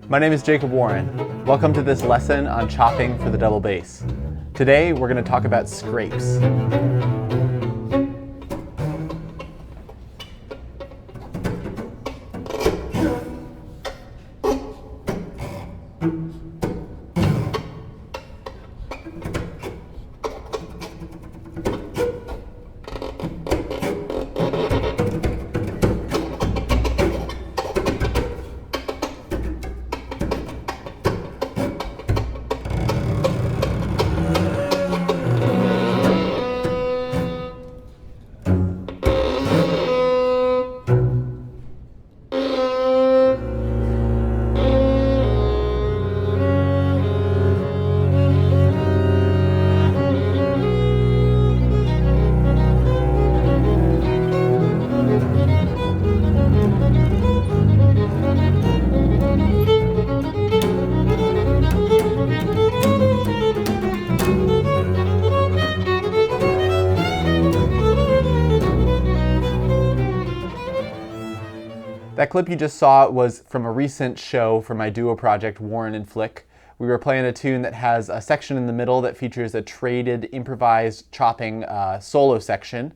My name is Jacob Warren. Welcome to this lesson on chopping for the double bass. Today we're going to talk about scrapes. That clip you just saw was from a recent show for my duo project, Warren and Flick. We were playing a tune that has a section in the middle that features a traded, improvised chopping solo section.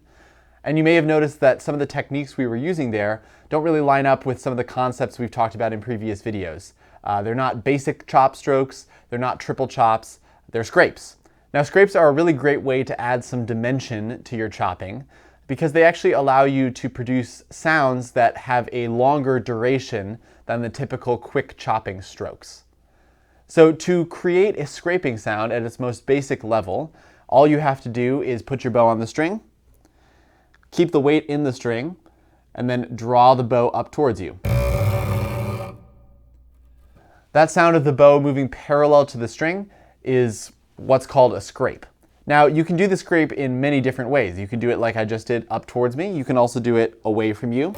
And you may have noticed that some of the techniques we were using there don't really line up with some of the concepts we've talked about in previous videos. They're not basic chop strokes, they're not triple chops, they're scrapes. Now, scrapes are a really great way to add some dimension to your chopping, because they actually allow you to produce sounds that have a longer duration than the typical quick chopping strokes. So to create a scraping sound at its most basic level, all you have to do is put your bow on the string, keep the weight in the string, and then draw the bow up towards you. That sound of the bow moving parallel to the string is what's called a scrape. Now, you can do the scrape in many different ways. You can do it like I just did, up towards me. You can also do it away from you.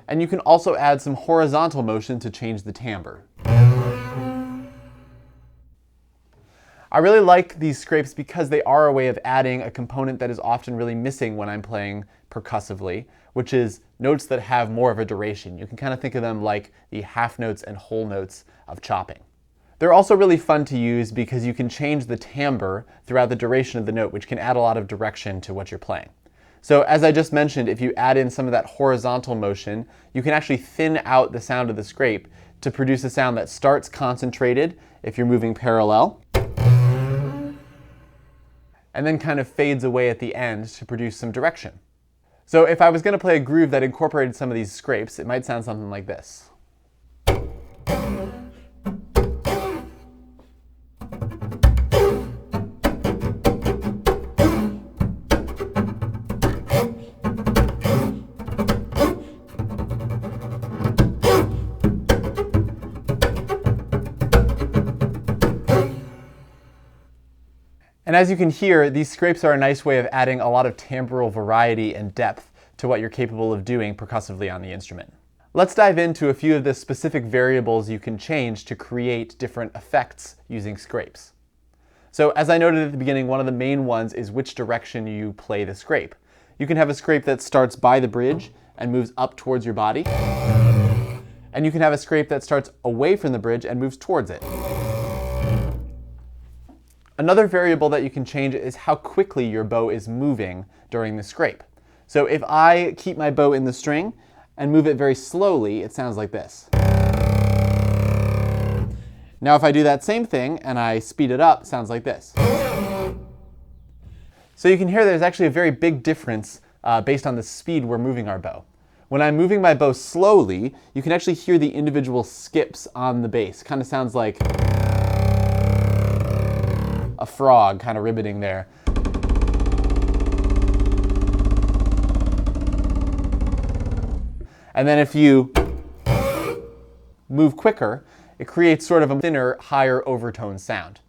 And you can also add some horizontal motion to change the timbre. I really like these scrapes because they are a way of adding a component that is often really missing when I'm playing percussively, which is notes that have more of a duration. You can kind of think of them like the half notes and whole notes of chopping. They're also really fun to use because you can change the timbre throughout the duration of the note, which can add a lot of direction to what you're playing. So as I just mentioned, if you add in some of that horizontal motion, you can actually thin out the sound of the scrape to produce a sound that starts concentrated if you're moving parallel, and then kind of fades away at the end to produce some direction. So if I was going to play a groove that incorporated some of these scrapes, it might sound something like this. And as you can hear, these scrapes are a nice way of adding a lot of timbral variety and depth to what you're capable of doing percussively on the instrument. Let's dive into a few of the specific variables you can change to create different effects using scrapes. So as I noted at the beginning, one of the main ones is which direction you play the scrape. You can have a scrape that starts by the bridge and moves up towards your body. And you can have a scrape that starts away from the bridge and moves towards it. Another variable that you can change is how quickly your bow is moving during the scrape. So if I keep my bow in the string and move it very slowly, it sounds like this. Now if I do that same thing and I speed it up, it sounds like this. So you can hear there's actually a very big difference based on the speed we're moving our bow. When I'm moving my bow slowly, you can actually hear the individual skips on the bass. Kind of sounds like a frog kind of ribbiting there. And then if you move quicker, it creates sort of a thinner, higher overtone sound.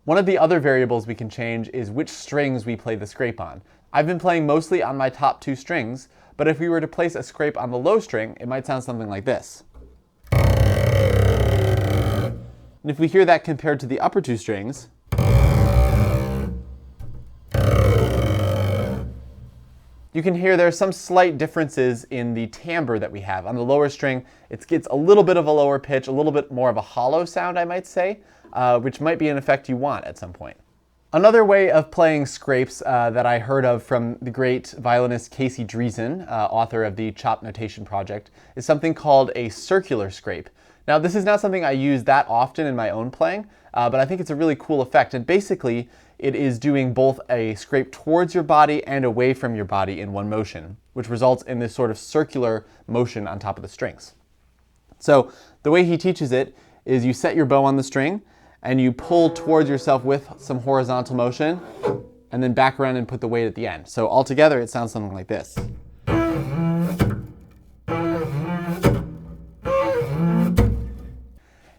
One of the other variables we can change is which strings we play the scrape on. I've been playing mostly on my top two strings, but if we were to place a scrape on the low string, it might sound something like this. And if we hear that compared to the upper two strings, You can hear there's some slight differences in the timbre that we have. On the lower string, it gets a little bit of a lower pitch, a little bit more of a hollow sound, I might say, which might be an effect you want at some point. Another way of playing scrapes that I heard of from the great violinist Casey Dreesen, author of the Chop Notation Project, is something called a circular scrape. Now, this is not something I use that often in my own playing, but I think it's a really cool effect. And basically, it is doing both a scrape towards your body and away from your body in one motion, which results in this sort of circular motion on top of the strings. So the way he teaches it is you set your bow on the string and you pull towards yourself with some horizontal motion and then back around and put the weight at the end. So altogether, it sounds something like this.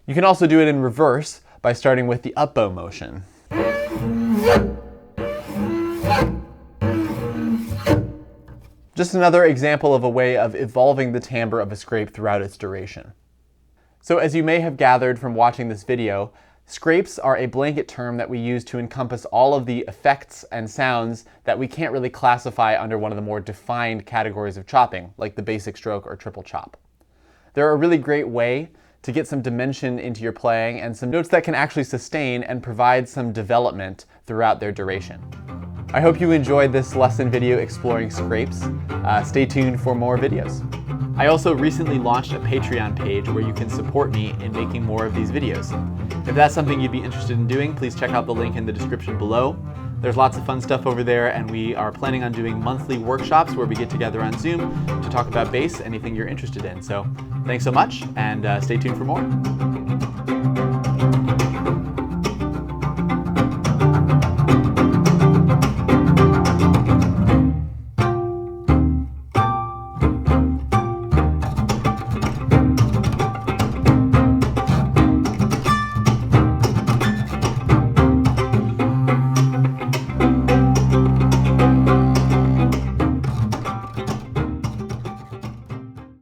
You can also do it in reverse by starting with the up bow motion. Just another example of a way of evolving the timbre of a scrape throughout its duration. So as you may have gathered from watching this video, scrapes are a blanket term that we use to encompass all of the effects and sounds that we can't really classify under one of the more defined categories of chopping, like the basic stroke or triple chop. They're a really great way to get some dimension into your playing and some notes that can actually sustain and provide some development throughout their duration. I hope you enjoyed this lesson video exploring scrapes. Stay tuned for more videos. I also recently launched a Patreon page where you can support me in making more of these videos. If that's something you'd be interested in doing, please check out the link in the description below. There's lots of fun stuff over there, and we are planning on doing monthly workshops where we get together on Zoom to talk about bass, anything you're interested in. So thanks so much, and stay tuned for more.